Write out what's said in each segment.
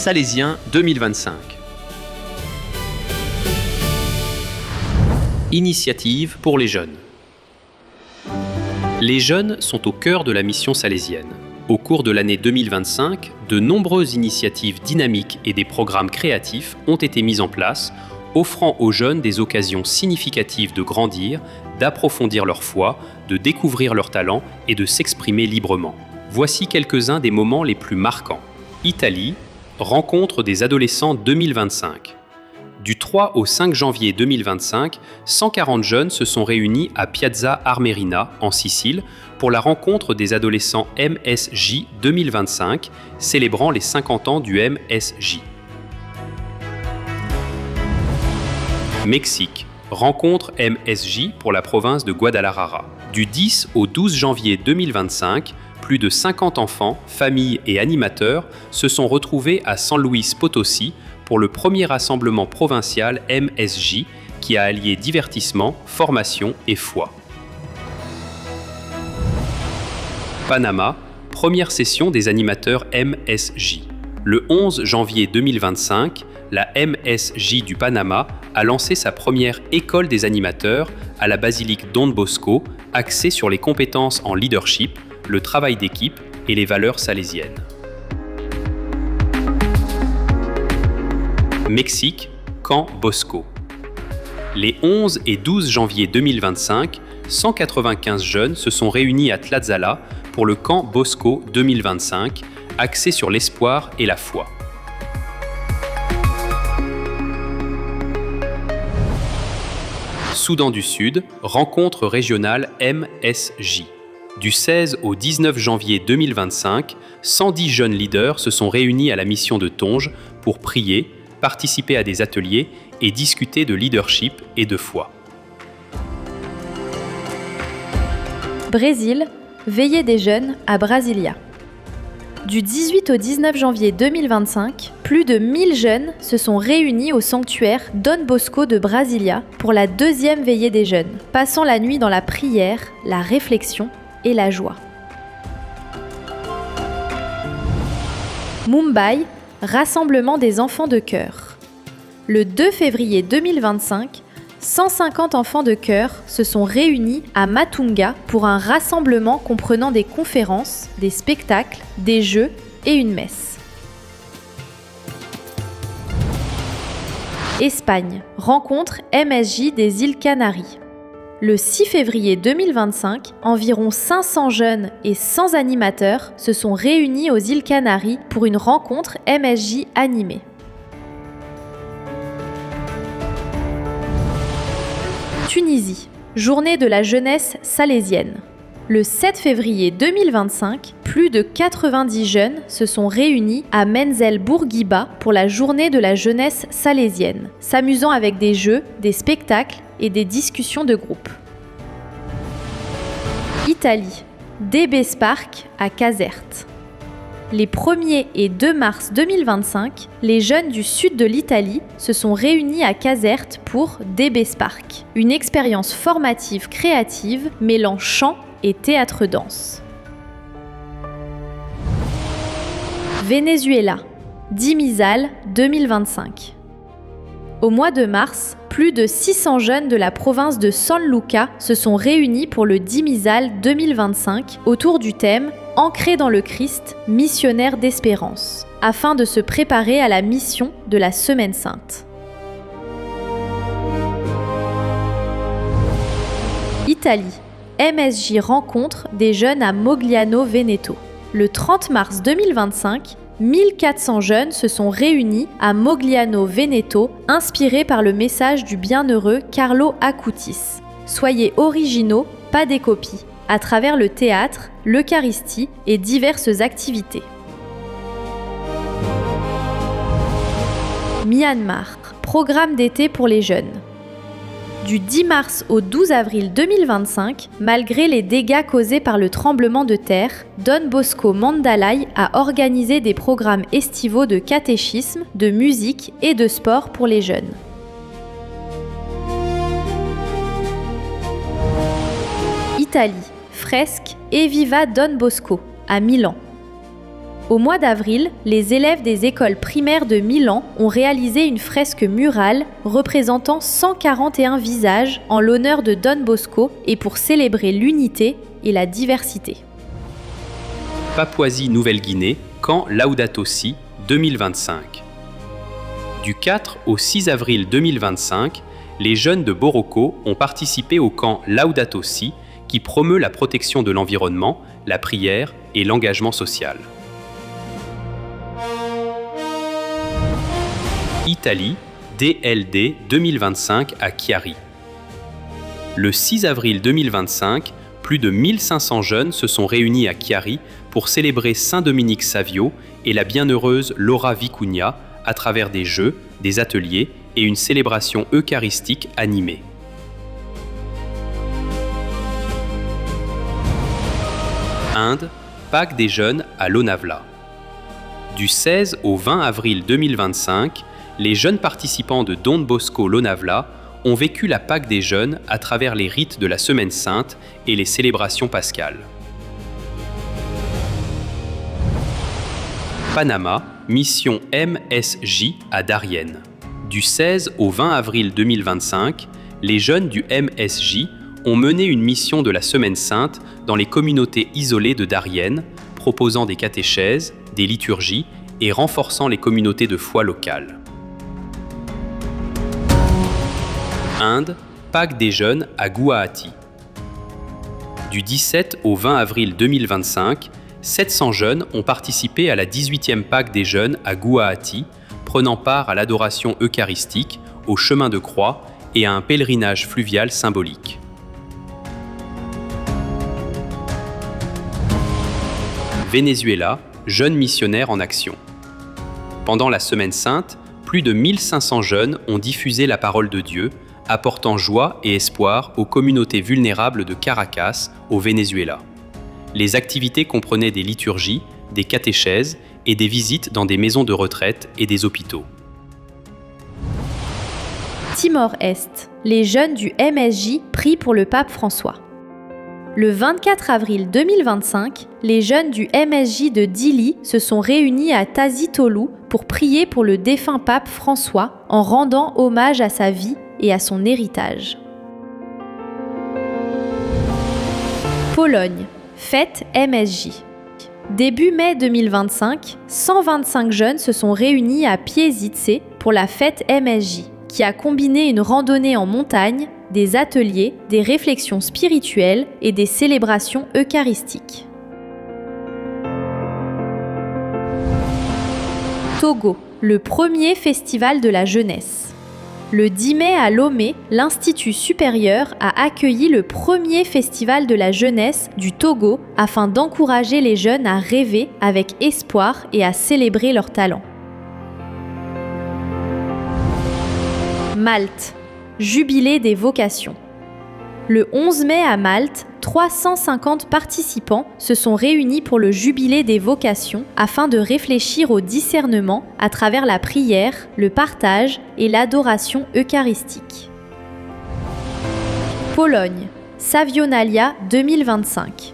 salésien 2025. Initiative pour les jeunes. Les jeunes sont au cœur de la mission salésienne. Au cours de l'année 2025, de nombreuses initiatives dynamiques et des programmes créatifs ont été mis en place, offrant aux jeunes des occasions significatives de grandir, d'approfondir leur foi, de découvrir leurs talents et de s'exprimer librement. Voici quelques-uns des moments les plus marquants. Italie, rencontre des adolescents 2025. Du 3 au 5 janvier 2025, 140 jeunes se sont réunis à Piazza Armerina, en Sicile, pour la rencontre des adolescents MSJ 2025, célébrant les 50 ans du MSJ. Mexique, rencontre MSJ pour la province de Guadalajara. Du 10 au 12 janvier 2025, plus de 50 enfants, familles et animateurs se sont retrouvés à San Luis Potosí pour le premier rassemblement provincial MSJ qui a allié divertissement, formation et foi. Panama, première session des animateurs MSJ. Le 11 janvier 2025, la MSJ du Panama a lancé sa première école des animateurs à la basilique Don Bosco, axée sur les compétences en leadership, le travail d'équipe et les valeurs salésiennes. Mexique, Camp Bosco. Les 11 et 12 janvier 2025, 195 jeunes se sont réunis à Tlazala pour le Camp Bosco 2025, axé sur l'espoir et la foi. Soudan du Sud, rencontre régionale MSJ. Du 16 au 19 janvier 2025, 110 jeunes leaders se sont réunis à la mission de Tonge pour prier, participer à des ateliers et discuter de leadership et de foi. Brésil, veillée des jeunes à Brasilia. Du 18 au 19 janvier 2025, plus de 1000 jeunes se sont réunis au sanctuaire Don Bosco de Brasilia pour la deuxième veillée des jeunes, passant la nuit dans la prière, la réflexion et la joie. Mumbai, rassemblement des enfants de chœur. Le 2 février 2025, 150 enfants de chœur se sont réunis à Matunga pour un rassemblement comprenant des conférences, des spectacles, des jeux et une messe. Espagne, rencontre MSJ des îles Canaries. Le 6 février 2025, environ 500 jeunes et 100 animateurs se sont réunis aux îles Canaries pour une rencontre MSJ animée. Tunisie, journée de la jeunesse salésienne. Le 7 février 2025, plus de 90 jeunes se sont réunis à Menzel Bourguiba pour la journée de la jeunesse salésienne, s'amusant avec des jeux, des spectacles et des discussions de groupe. Italie, DB Spark à Caserte. Les 1er et 2 mars 2025, les jeunes du sud de l'Italie se sont réunis à Caserte pour DB Spark, une expérience formative créative mêlant chant et théâtre-danse. Venezuela, Dimizal 2025. Au mois de mars, plus de 600 jeunes de la province de San Luca se sont réunis pour le Dimizal 2025 autour du thème « Ancré dans le Christ, missionnaire d'espérance » afin de se préparer à la mission de la Semaine Sainte. Italie, MSJ rencontre des jeunes à Mogliano Veneto. Le 30 mars 2025, 1400 jeunes se sont réunis à Mogliano Veneto, inspirés par le message du bienheureux Carlo Acutis. Soyez originaux, pas des copies, à travers le théâtre, l'Eucharistie et diverses activités. Myanmar, programme d'été pour les jeunes. Du 10 mars au 12 avril 2025, malgré les dégâts causés par le tremblement de terre, Don Bosco Mandalay a organisé des programmes estivaux de catéchisme, de musique et de sport pour les jeunes. Italie, fresque Eviva Don Bosco, à Milan. Au mois d'avril, les élèves des écoles primaires de Milan ont réalisé une fresque murale représentant 141 visages en l'honneur de Don Bosco et pour célébrer l'unité et la diversité. Papouasie-Nouvelle-Guinée, camp Laudato Si 2025. Du 4 au 6 avril 2025, les jeunes de Boroko ont participé au camp Laudato Si qui promeut la protection de l'environnement, la prière et l'engagement social. Italie, DLD 2025 à Chiari. Le 6 avril 2025, plus de 1500 jeunes se sont réunis à Chiari pour célébrer Saint Dominique Savio et la bienheureuse Laura Vicuña à travers des jeux, des ateliers et une célébration eucharistique animée. Inde, Pâques des jeunes à Lonavala. Du 16 au 20 avril 2025, les jeunes participants de Don Bosco Lonavala ont vécu la Pâque des jeunes à travers les rites de la Semaine Sainte et les célébrations pascales. Panama, mission MSJ à Darien. Du 16 au 20 avril 2025, les jeunes du MSJ ont mené une mission de la Semaine Sainte dans les communautés isolées de Darien, proposant des catéchèses, des liturgies et renforçant les communautés de foi locales. Inde, Pâques des jeunes à Guwahati. Du 17 au 20 avril 2025, 700 jeunes ont participé à la 18e Pâques des jeunes à Guwahati, prenant part à l'adoration eucharistique, au chemin de croix et à un pèlerinage fluvial symbolique. Venezuela, jeunes missionnaires en action. Pendant la Semaine Sainte, plus de 1500 jeunes ont diffusé la parole de Dieu, apportant joie et espoir aux communautés vulnérables de Caracas, au Venezuela. Les activités comprenaient des liturgies, des catéchèses et des visites dans des maisons de retraite et des hôpitaux. Timor-Est, les jeunes du MSJ prient pour le pape François. Le 24 avril 2025, les jeunes du MSJ de Dili se sont réunis à Tazitolu pour prier pour le défunt pape François en rendant hommage à sa vie et à son héritage. Pologne, fête MSJ. Début mai 2025, 125 jeunes se sont réunis à Piezice pour la fête MSJ, qui a combiné une randonnée en montagne, des ateliers, des réflexions spirituelles et des célébrations eucharistiques. Togo, le premier festival de la jeunesse. Le 10 mai à Lomé, l'Institut supérieur a accueilli le premier festival de la jeunesse du Togo afin d'encourager les jeunes à rêver avec espoir et à célébrer leurs talents. Malte, jubilé des vocations. Le 11 mai à Malte, 350 participants se sont réunis pour le jubilé des vocations afin de réfléchir au discernement à travers la prière, le partage et l'adoration eucharistique. Pologne, Savionalia 2025.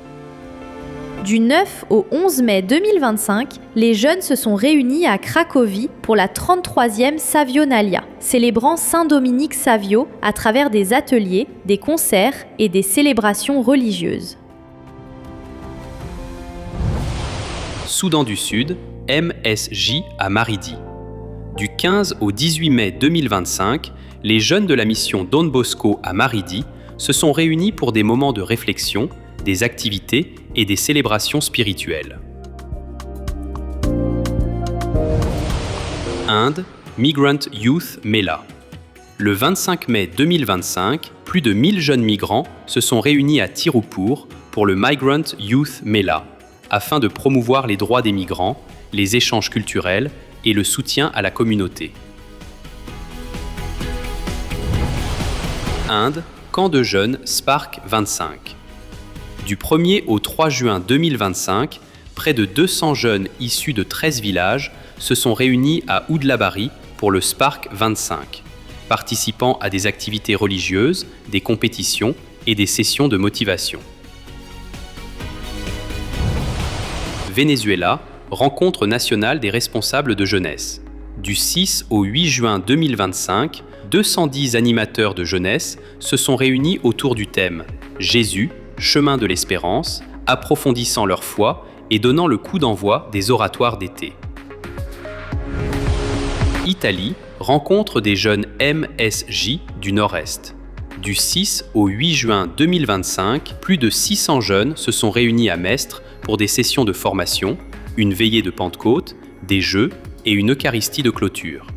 Du 9 au 11 mai 2025, les jeunes se sont réunis à Cracovie pour la 33e Savionalia, célébrant Saint Dominique Savio à travers des ateliers, des concerts et des célébrations religieuses. Soudan du Sud, MSJ à Maridi. Du 15 au 18 mai 2025, les jeunes de la mission Don Bosco à Maridi se sont réunis pour des moments de réflexion, des activités et des célébrations spirituelles. Inde, Migrant Youth Mela. Le 25 mai 2025, plus de 1000 jeunes migrants se sont réunis à Tirupur pour le Migrant Youth Mela, afin de promouvoir les droits des migrants, les échanges culturels et le soutien à la communauté. Inde, camp de jeunes Spark 25. Du 1er au 3 juin 2025, près de 200 jeunes issus de 13 villages se sont réunis à Oudlabari pour le Spark 25, participant à des activités religieuses, des compétitions et des sessions de motivation. Venezuela, rencontre nationale des responsables de jeunesse. Du 6 au 8 juin 2025, 210 animateurs de jeunesse se sont réunis autour du thème « Jésus, chemin de l'espérance », approfondissant leur foi et donnant le coup d'envoi des oratoires d'été. Italie, rencontre des jeunes MSJ du Nord-Est. Du 6 au 8 juin 2025, plus de 600 jeunes se sont réunis à Mestre pour des sessions de formation, une veillée de Pentecôte, des jeux et une Eucharistie de clôture.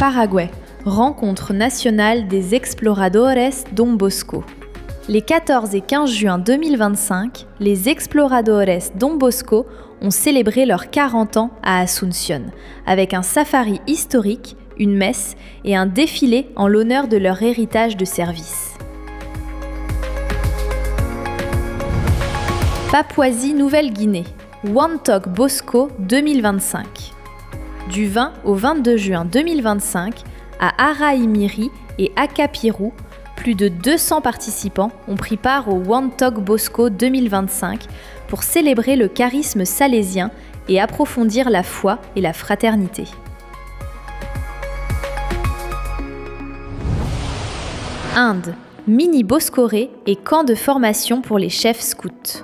Paraguay, rencontre nationale des Exploradores Don Bosco. Les 14 et 15 juin 2025, les Exploradores Don Bosco ont célébré leurs 40 ans à Asunción, avec un safari historique, une messe et un défilé en l'honneur de leur héritage de service. Papouasie-Nouvelle-Guinée, Wontok Bosco 2025. Du 20 au 22 juin 2025, à Araimiri et Akapiru, plus de 200 participants ont pris part au Wontok Bosco 2025 pour célébrer le charisme salésien et approfondir la foi et la fraternité. Inde, mini Boscoré et camp de formation pour les chefs scouts.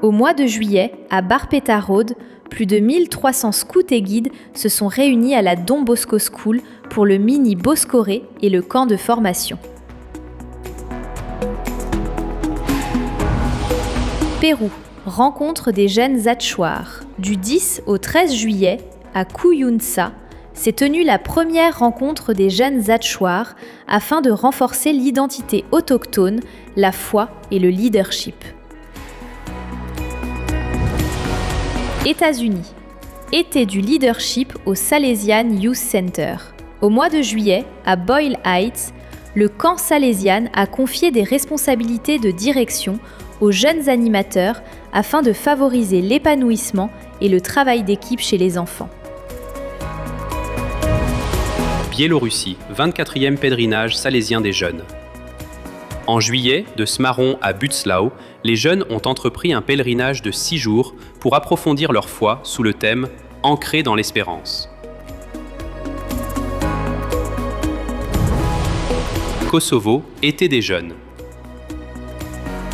Au mois de juillet, à Barpeta Road, plus de 1300 scouts et guides se sont réunis à la Don Bosco School pour le mini Boscoré et le camp de formation. Pérou, rencontre des jeunes Achuar. Du 10 au 13 juillet, à Cuyunsa, s'est tenue la première rencontre des jeunes Achuar afin de renforcer l'identité autochtone, la foi et le leadership. États-Unis, été du leadership au Salesian Youth Center. Au mois de juillet, à Boyle Heights, le camp Salesian a confié des responsabilités de direction aux jeunes animateurs afin de favoriser l'épanouissement et le travail d'équipe chez les enfants. Biélorussie, 24e pèlerinage salésien des jeunes. En juillet, de Smaron à Butzlau, les jeunes ont entrepris un pèlerinage de 6 jours pour approfondir leur foi sous le thème « Ancré dans l'espérance ». Kosovo, été des jeunes.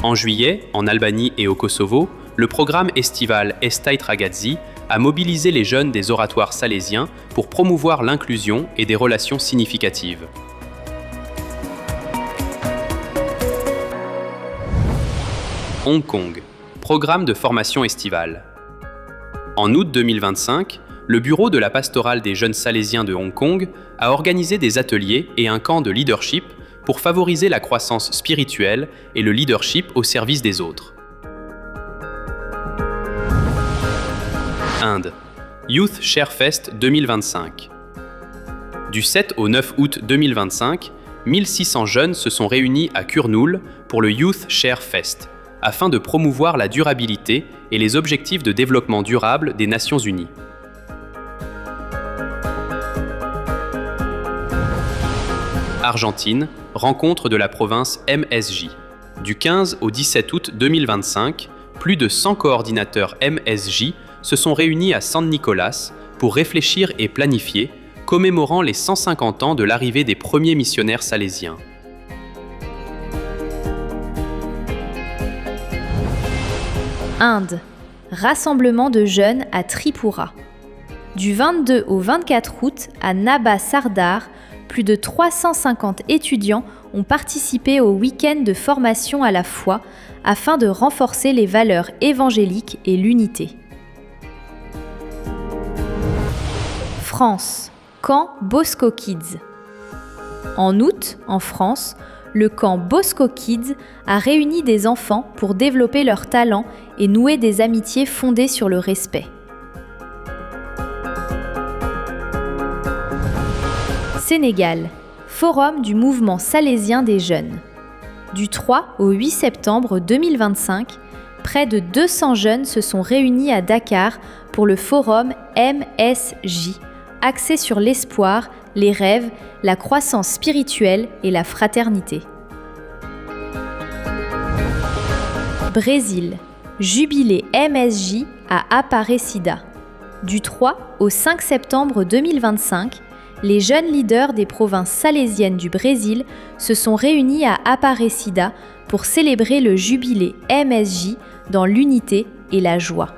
En juillet, en Albanie et au Kosovo, le programme estival Estai Ragazzi a mobilisé les jeunes des oratoires salésiens pour promouvoir l'inclusion et des relations significatives. Hong Kong, programme de formation estivale. En août 2025, le bureau de la pastorale des jeunes salésiens de Hong Kong a organisé des ateliers et un camp de leadership pour favoriser la croissance spirituelle et le leadership au service des autres. Inde, Youth Share Fest 2025. Du 7 au 9 août 2025, 1600 jeunes se sont réunis à Kurnool pour le Youth Share Fest, afin de promouvoir la durabilité et les objectifs de développement durable des Nations Unies. Argentine, rencontre de la province MSJ. Du 15 au 17 août 2025, plus de 100 coordinateurs MSJ se sont réunis à San Nicolás pour réfléchir et planifier, commémorant les 150 ans de l'arrivée des premiers missionnaires salésiens. Inde, rassemblement de jeunes à Tripura. Du 22 au 24 août à Nabha Sardar, plus de 350 étudiants ont participé au week-end de formation à la foi afin de renforcer les valeurs évangéliques et l'unité. France, camp Bosco Kids. En août, en France, le camp Bosco Kids a réuni des enfants pour développer leurs talents et nouer des amitiés fondées sur le respect. Sénégal, forum du mouvement salésien des jeunes. Du 3 au 8 septembre 2025, près de 200 jeunes se sont réunis à Dakar pour le forum MSJ, axé sur l'espoir, les rêves, la croissance spirituelle et la fraternité. Brésil, Jubilé MSJ à Aparecida. Du 3 au 5 septembre 2025, les jeunes leaders des provinces salésiennes du Brésil se sont réunis à Aparecida pour célébrer le jubilé MSJ dans l'unité et la joie.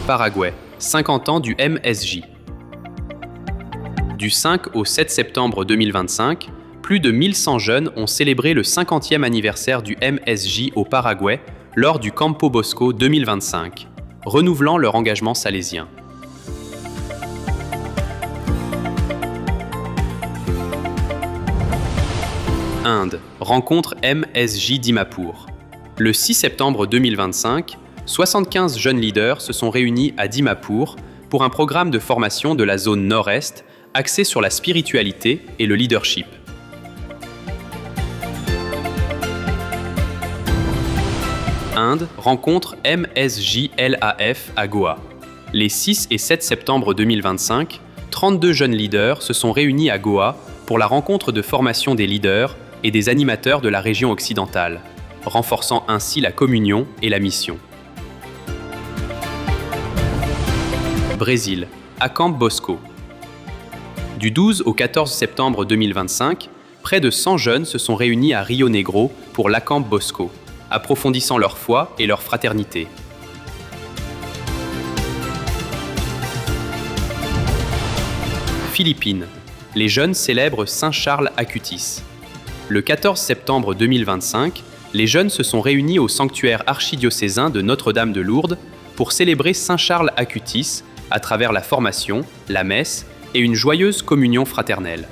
Paraguay, 50 ans du MSJ. Du 5 au 7 septembre 2025, plus de 1100 jeunes ont célébré le 50e anniversaire du MSJ au Paraguay lors du Campo Bosco 2025, renouvelant leur engagement salésien. Inde, rencontre MSJ Dimapur. Le 6 septembre 2025, 75 jeunes leaders se sont réunis à Dimapur pour un programme de formation de la zone nord-est axé sur la spiritualité et le leadership. Inde, rencontre MSJ-LAF à Goa. Les 6 et 7 septembre 2025, 32 jeunes leaders se sont réunis à Goa pour la rencontre de formation des leaders et des animateurs de la région occidentale, renforçant ainsi la communion et la mission. Brésil, à Campo Bosco. Du 12 au 14 septembre 2025, près de 100 jeunes se sont réunis à Rio Negro pour la Campo Bosco, approfondissant leur foi et leur fraternité. Philippines, les jeunes célèbrent Saint Charles Acutis. Le 14 septembre 2025, les jeunes se sont réunis au sanctuaire archidiocésain de Notre-Dame de Lourdes pour célébrer Saint Charles Acutis à travers la formation, la messe et une joyeuse communion fraternelle.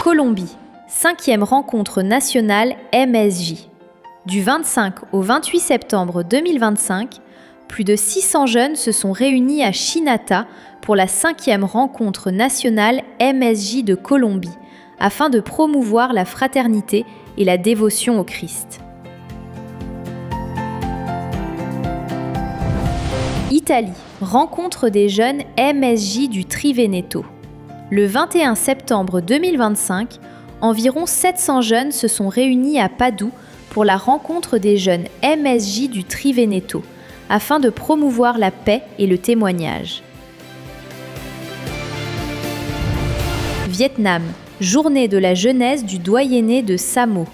Colombie, 5e rencontre nationale MSJ. Du 25 au 28 septembre 2025, plus de 600 jeunes se sont réunis à Chinata pour la 5e rencontre nationale MSJ de Colombie, afin de promouvoir la fraternité et la dévotion au Christ. Italie, rencontre des jeunes MSJ du Triveneto. Le 21 septembre 2025, environ 700 jeunes se sont réunis à Padoue pour la rencontre des jeunes MSJ du Triveneto, afin de promouvoir la paix et le témoignage. Vietnam, journée de la jeunesse du doyenné de Samo.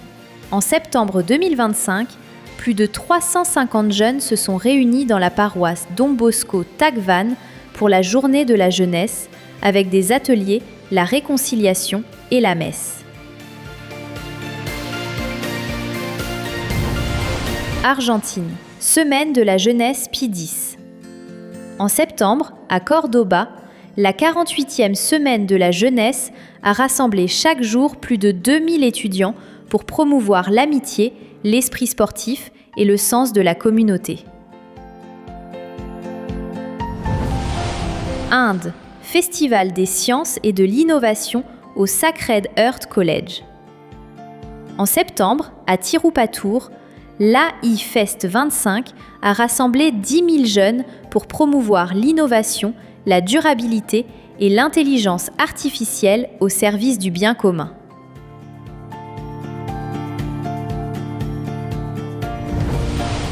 En septembre 2025, plus de 350 jeunes se sont réunis dans la paroisse Don Bosco Tac Van pour la journée de la jeunesse, avec des ateliers, la réconciliation et la messe. Argentine, semaine de la jeunesse P10. En septembre, à Cordoba, la 48e semaine de la jeunesse a rassemblé chaque jour plus de 2000 étudiants pour promouvoir l'amitié, l'esprit sportif et le sens de la communauté. Inde, Festival des sciences et de l'innovation au Sacred Heart College. En septembre, à Tirupattur, l'AI Fest 25 a rassemblé 10 000 jeunes pour promouvoir l'innovation, la durabilité et l'intelligence artificielle au service du bien commun.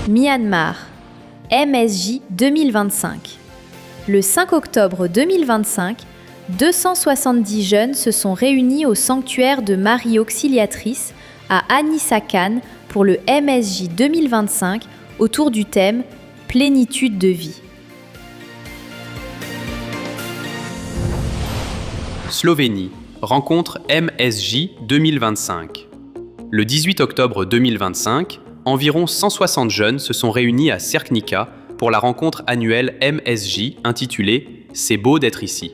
Myanmar, MSJ 2025. Le 5 octobre 2025, 270 jeunes se sont réunis au sanctuaire de Marie Auxiliatrice à Anisakhan pour le MSJ 2025 autour du thème « Plénitude de vie ». Slovénie, rencontre MSJ 2025. Le 18 octobre 2025, environ 160 jeunes se sont réunis à Cerknica pour la rencontre annuelle MSJ intitulée « C'est beau d'être ici ».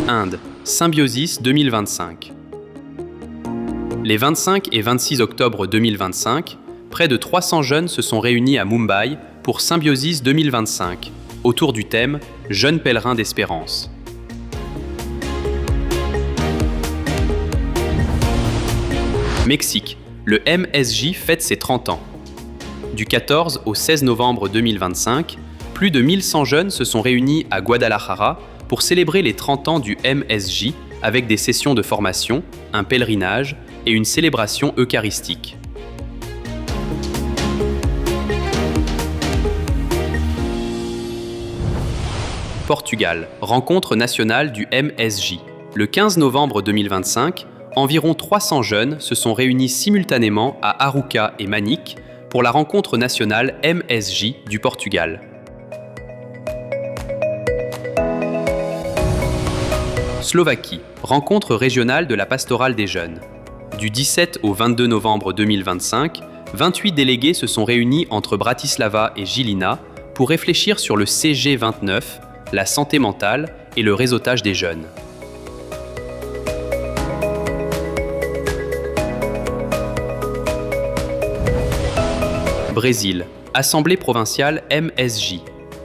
Inde, Symbiosis 2025. Les 25 et 26 octobre 2025, près de 300 jeunes se sont réunis à Mumbai pour Symbiosis 2025, autour du thème « Jeunes pèlerins d'espérance ». Mexique, le MSJ fête ses 30 ans. Du 14 au 16 novembre 2025, Plus de 1100 jeunes se sont réunis à Guadalajara pour célébrer les 30 ans du MSJ avec des sessions de formation, un pèlerinage et une célébration eucharistique. Portugal, rencontre nationale du MSJ. Le 15 novembre 2025, environ 300 jeunes se sont réunis simultanément à Arouca et Manique pour la rencontre nationale MSJ du Portugal. Slovaquie, rencontre régionale de la pastorale des jeunes. Du 17 au 22 novembre 2025, 28 délégués se sont réunis entre Bratislava et Žilina pour réfléchir sur le CG29, la santé mentale et le réseautage des jeunes. Brésil, Assemblée provinciale MSJ.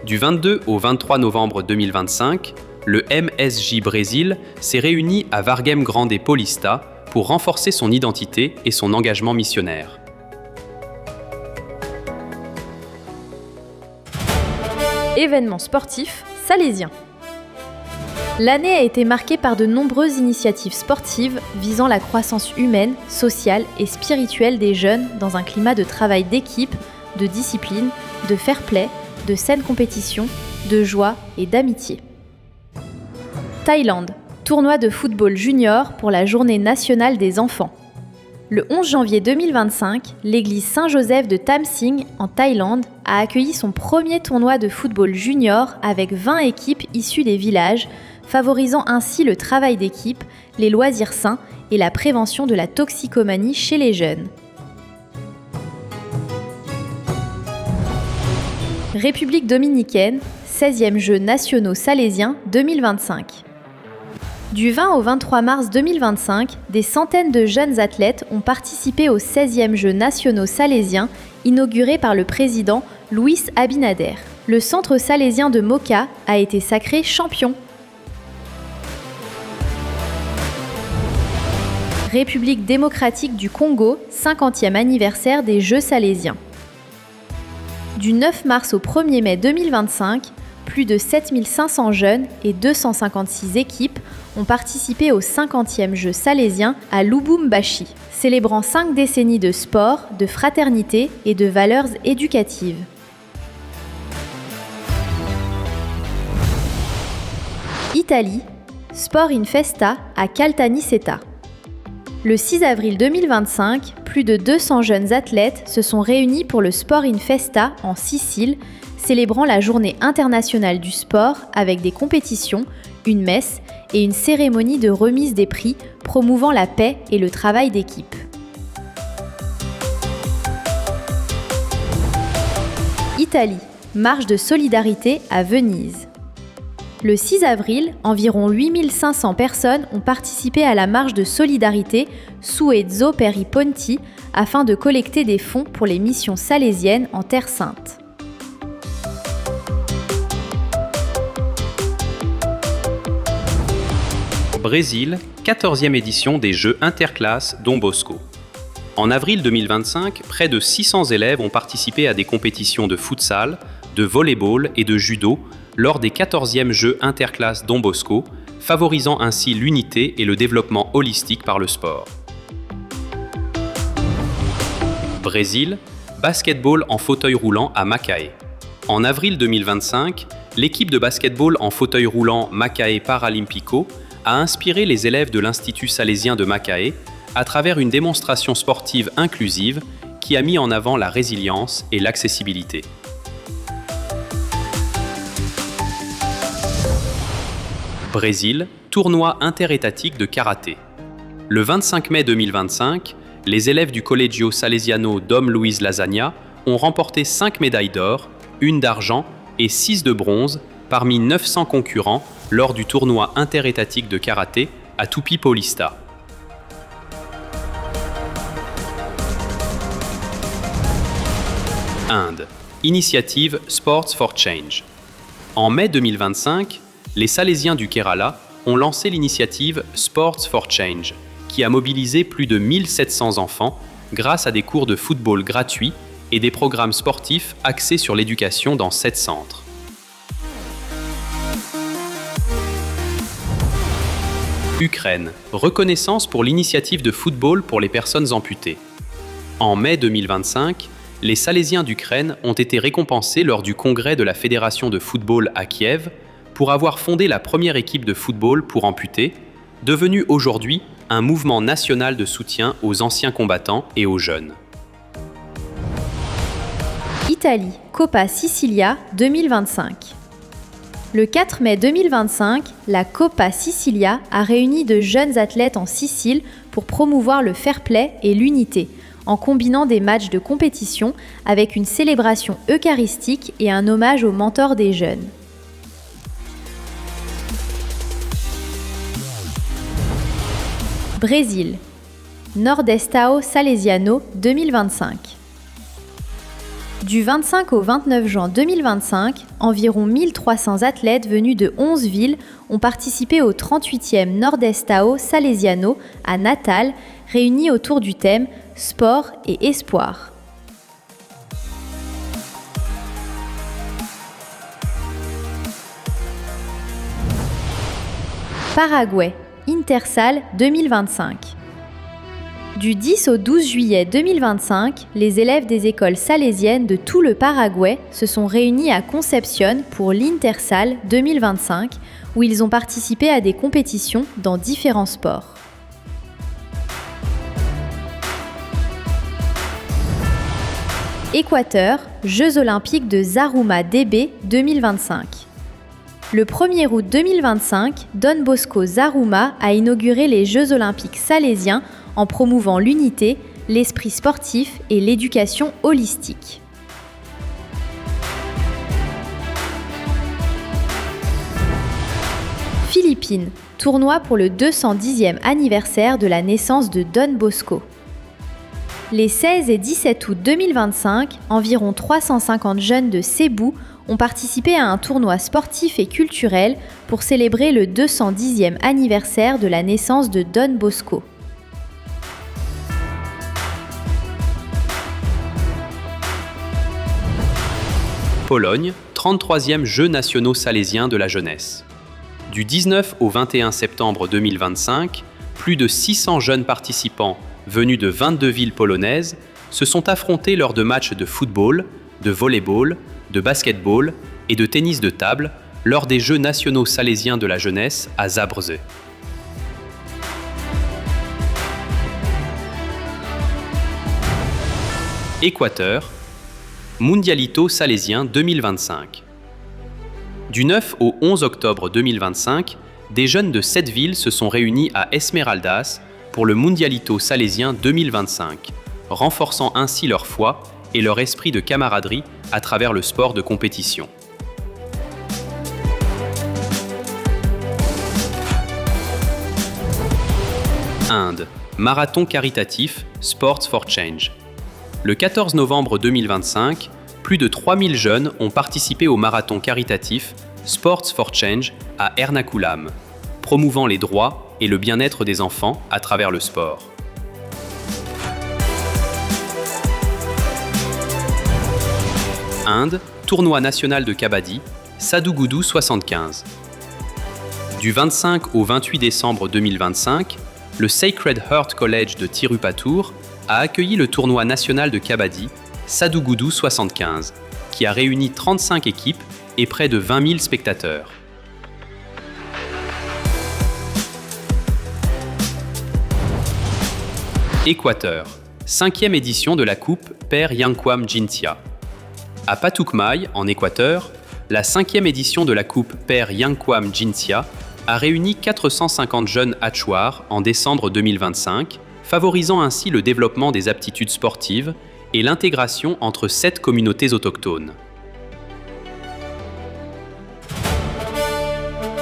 Du 22 au 23 novembre 2025, le MSJ Brésil s'est réuni à Vargem Grande Paulista pour renforcer son identité et son engagement missionnaire. Événements sportifs salésiens. L'année a été marquée par de nombreuses initiatives sportives visant la croissance humaine, sociale et spirituelle des jeunes dans un climat de travail d'équipe, de discipline, de fair play, de saine compétition, de joie et d'amitié. Thaïlande, tournoi de football junior pour la Journée nationale des enfants. Le 11 janvier 2025, l'église Saint-Joseph de Tam Sing, en Thaïlande, a accueilli son premier tournoi de football junior avec 20 équipes issues des villages, favorisant ainsi le travail d'équipe, les loisirs sains et la prévention de la toxicomanie chez les jeunes. République dominicaine, 16e Jeux nationaux salésiens 2025. Du 20 au 23 mars 2025, des centaines de jeunes athlètes ont participé aux 16e Jeux nationaux salésiens inaugurés par le président Luis Abinader. Le centre salésien de Moka a été sacré champion. République démocratique du Congo, 50e anniversaire des Jeux salésiens. Du 9 mars au 1er mai 2025, plus de 7500 jeunes et 256 équipes ont participé aux 50e Jeux salésiens à Lubumbashi, célébrant 5 décennies de sport, de fraternité et de valeurs éducatives. Italie, Sport in Festa à Caltanissetta. Le 6 avril 2025, plus de 200 jeunes athlètes se sont réunis pour le Sport in Festa en Sicile, célébrant la Journée internationale du sport avec des compétitions, une messe et une cérémonie de remise des prix promouvant la paix et le travail d'équipe. Italie, marche de solidarité à Venise. Le 6 avril, environ 8500 personnes ont participé à la marche de solidarité Suezzo per i Ponti afin de collecter des fonds pour les missions salésiennes en Terre Sainte. Brésil, 14e édition des Jeux interclasses Dom Bosco. En avril 2025, près de 600 élèves ont participé à des compétitions de futsal, de volley-ball et de judo lors des 14e Jeux interclasses Dom Bosco, favorisant ainsi l'unité et le développement holistique par le sport. Brésil, basketball en fauteuil roulant à Macaé. En avril 2025, l'équipe de basketball en fauteuil roulant Macaé Paralímpico a inspiré les élèves de l'Institut salésien de Macaé à travers une démonstration sportive inclusive qui a mis en avant la résilience et l'accessibilité. Brésil, tournoi interétatique de karaté. Le 25 mai 2025, les élèves du Collegio Salesiano Dom Luis Lasagna ont remporté 5 médailles d'or, 1 d'argent et 6 de bronze parmi 900 concurrents lors du tournoi interétatique de karaté à Tupi Paulista. Inde, initiative Sports for Change. En mai 2025, les Salésiens du Kerala ont lancé l'initiative Sports for Change, qui a mobilisé plus de 1700 enfants grâce à des cours de football gratuits et des programmes sportifs axés sur l'éducation dans 7 centres. Ukraine, reconnaissance pour l'initiative de football pour les personnes amputées. En mai 2025, les Salésiens d'Ukraine ont été récompensés lors du congrès de la Fédération de football à Kiev pour avoir fondé la première équipe de football pour amputés, devenue aujourd'hui un mouvement national de soutien aux anciens combattants et aux jeunes. Italie, Coppa Sicilia 2025. Le 4 mai 2025, la Coppa Sicilia a réuni de jeunes athlètes en Sicile pour promouvoir le fair play et l'unité, en combinant des matchs de compétition avec une célébration eucharistique et un hommage aux mentors des jeunes. Brésil, Nordestao Salesiano 2025. Du 25 au 29 juin 2025, environ 1300 athlètes venus de 11 villes ont participé au 38e Nordestao Salesiano à Natal, réunis autour du thème « Sport et espoir ». Paraguay, Intersal 2025. Du 10 au 12 juillet 2025, les élèves des écoles salésiennes de tout le Paraguay se sont réunis à Concepción pour l'Intersal 2025, où ils ont participé à des compétitions dans différents sports. Équateur, Jeux olympiques de Zaruma DB 2025. Le 1er août 2025, Don Bosco Zaruma a inauguré les Jeux olympiques salésiens en promouvant l'unité, l'esprit sportif et l'éducation holistique. Philippines, tournoi pour le 210e anniversaire de la naissance de Don Bosco. Les 16 et 17 août 2025, environ 350 jeunes de Cebu ont participé à un tournoi sportif et culturel pour célébrer le 210e anniversaire de la naissance de Don Bosco. Pologne, 33e Jeux nationaux salésiens de la jeunesse. Du 19 au 21 septembre 2025, plus de 600 jeunes participants venus de 22 villes polonaises se sont affrontés lors de matchs de football, de volley-ball, de basketball et de tennis de table lors des Jeux nationaux salésiens de la jeunesse à Zabrze. Équateur, Mundialito salésien 2025. Du 9 au 11 octobre 2025, des jeunes de 7 villes se sont réunis à Esmeraldas pour le Mundialito salésien 2025, renforçant ainsi leur foi et leur esprit de camaraderie à travers le sport de compétition. Inde, marathon caritatif Sports for Change. Le 14 novembre 2025, plus de 3000 jeunes ont participé au marathon caritatif Sports for Change à Ernakulam, promouvant les droits et le bien-être des enfants à travers le sport. Inde, tournoi national de kabaddi, Sadhu-Gudu 75. Du 25 au 28 décembre 2025, le Sacred Heart College de Tirupattur a accueilli le tournoi national de kabaddi, Sadhu-Gudu 75, qui a réuni 35 équipes et près de 20 000 spectateurs. Équateur, 5e édition de la Coupe Père Yankuam Jintia. À Patukmai, en Équateur, la 5e édition de la Coupe Père Yankuam Jintia a réuni 450 jeunes Hatchouars en décembre 2025, favorisant ainsi le développement des aptitudes sportives et l'intégration entre 7 communautés autochtones.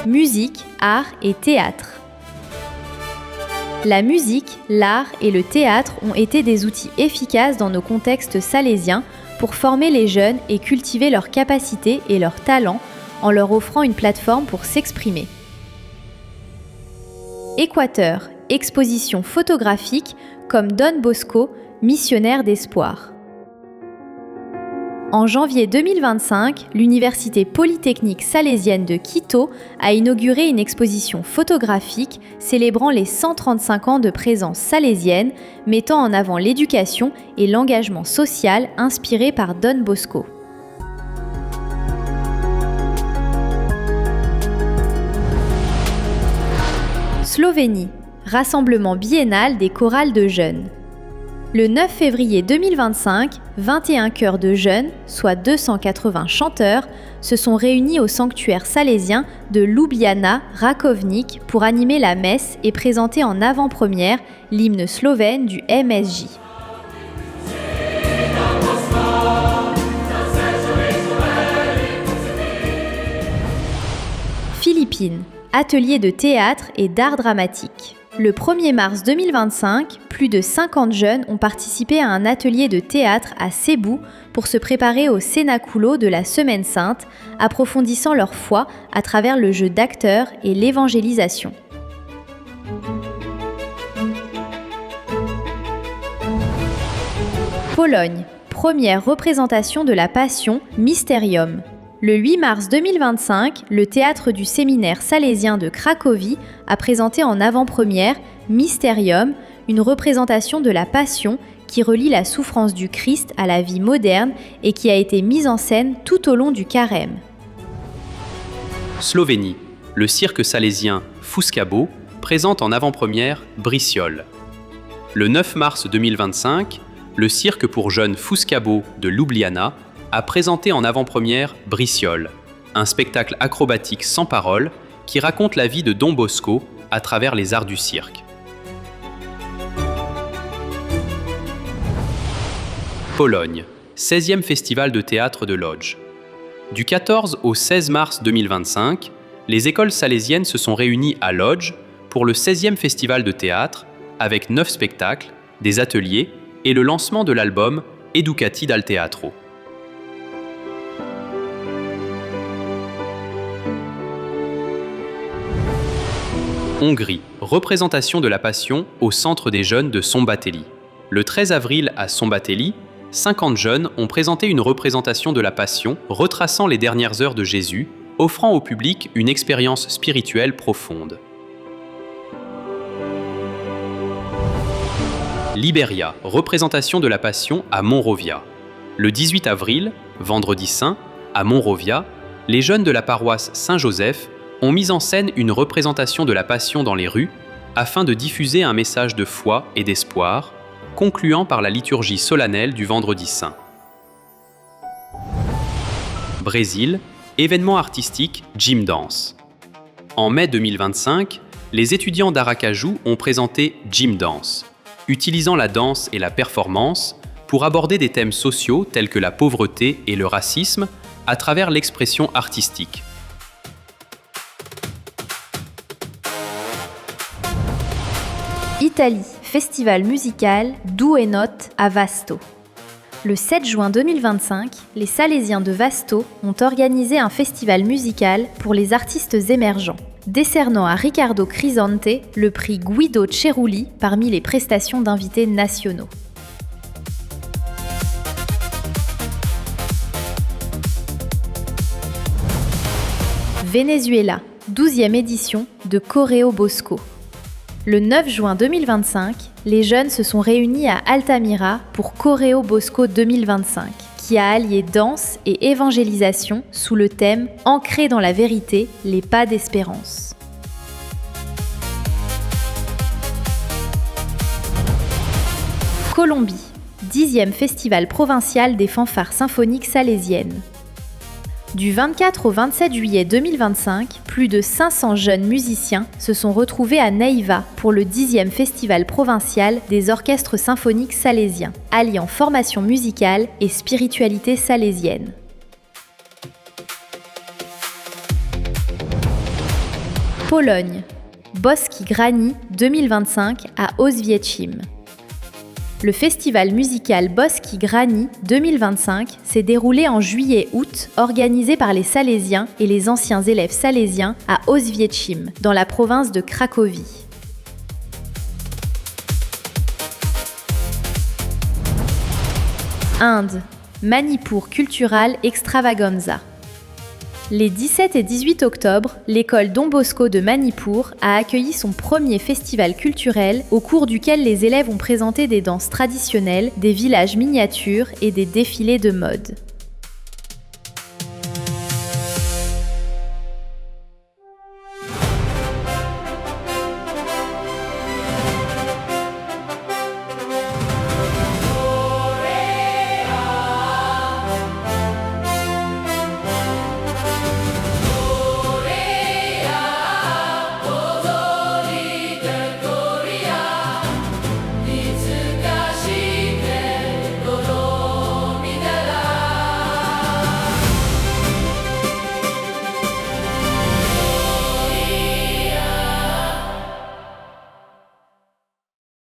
Musique, art et théâtre. La musique, l'art et le théâtre ont été des outils efficaces dans nos contextes salésiens pour former les jeunes et cultiver leurs capacités et leurs talents en leur offrant une plateforme pour s'exprimer. Équateur, exposition photographique comme Don Bosco, missionnaire d'espoir. En janvier 2025, l'Université polytechnique salésienne de Quito a inauguré une exposition photographique célébrant les 135 ans de présence salésienne, mettant en avant l'éducation et l'engagement social inspiré par Don Bosco. Slovénie, rassemblement biennal des chorales de jeunes. Le 9 février 2025, 21 chœurs de jeunes, soit 280 chanteurs, se sont réunis au sanctuaire salésien de Ljubljana Rakovnik pour animer la messe et présenter en avant-première l'hymne slovène du MSJ. Philippines, atelier de théâtre et d'art dramatique. Le 1er mars 2025, plus de 50 jeunes ont participé à un atelier de théâtre à Cebu pour se préparer au Cénaculo de la Semaine Sainte, approfondissant leur foi à travers le jeu d'acteurs et l'évangélisation. Pologne, première représentation de la Passion, Mysterium. Le 8 mars 2025, le théâtre du séminaire salésien de Cracovie a présenté en avant-première Mysterium, une représentation de la Passion qui relie la souffrance du Christ à la vie moderne et qui a été mise en scène tout au long du carême. Slovénie, le cirque salésien Fuscabo présente en avant-première Briciole. Le 9 mars 2025, le cirque pour jeunes Fuscabo de Ljubljana a présenté en avant-première Briciole, un spectacle acrobatique sans parole qui raconte la vie de Don Bosco à travers les arts du cirque. Pologne, 16e festival de théâtre de Łódź. Du 14 au 16 mars 2025, les écoles salésiennes se sont réunies à Łódź pour le 16e festival de théâtre avec 9 spectacles, des ateliers et le lancement de l'album Educati dal Teatro. Hongrie, représentation de la Passion au Centre des jeunes de Szombathely. Le 13 avril à Szombathely, 50 jeunes ont présenté une représentation de la Passion retraçant les dernières heures de Jésus, offrant au public une expérience spirituelle profonde. Libéria, représentation de la Passion à Monrovia. Le 18 avril, vendredi saint, à Monrovia, les jeunes de la paroisse Saint-Joseph ont mis en scène une représentation de la Passion dans les rues afin de diffuser un message de foi et d'espoir, concluant par la liturgie solennelle du Vendredi Saint. Brésil, événement artistique Gym Dance. En mai 2025, les étudiants d'Aracaju ont présenté Gym Dance, utilisant la danse et la performance pour aborder des thèmes sociaux tels que la pauvreté et le racisme à travers l'expression artistique. Italie, festival musical Due Note à Vasto. Le 7 juin 2025, les Salésiens de Vasto ont organisé un festival musical pour les artistes émergents, décernant à Riccardo Crisante le prix Guido Cerulli parmi les prestations d'invités nationaux. Venezuela, 12e édition de Choreo Bosco. Le 9 juin 2025, les jeunes se sont réunis à Altamira pour Choreo Bosco 2025, qui a allié danse et évangélisation sous le thème « Ancré dans la vérité, les pas d'espérance ». Colombie, 10e festival provincial des fanfares symphoniques salésiennes. Du 24 au 27 juillet 2025, plus de 500 jeunes musiciens se sont retrouvés à Neiva pour le 10e festival provincial des orchestres symphoniques salésiens, alliant formation musicale et spiritualité salésienne. Pologne, Boski Grani 2025 à Oświęcim. Le festival musical Boski Grani 2025 s'est déroulé en juillet-août, organisé par les Salésiens et les anciens élèves salésiens à Oświęcim, dans la province de Cracovie. Inde, Manipur Cultural Extravaganza. Les 17 et 18 octobre, l'école Don Bosco de Manipur a accueilli son premier festival culturel au cours duquel les élèves ont présenté des danses traditionnelles, des villages miniatures et des défilés de mode.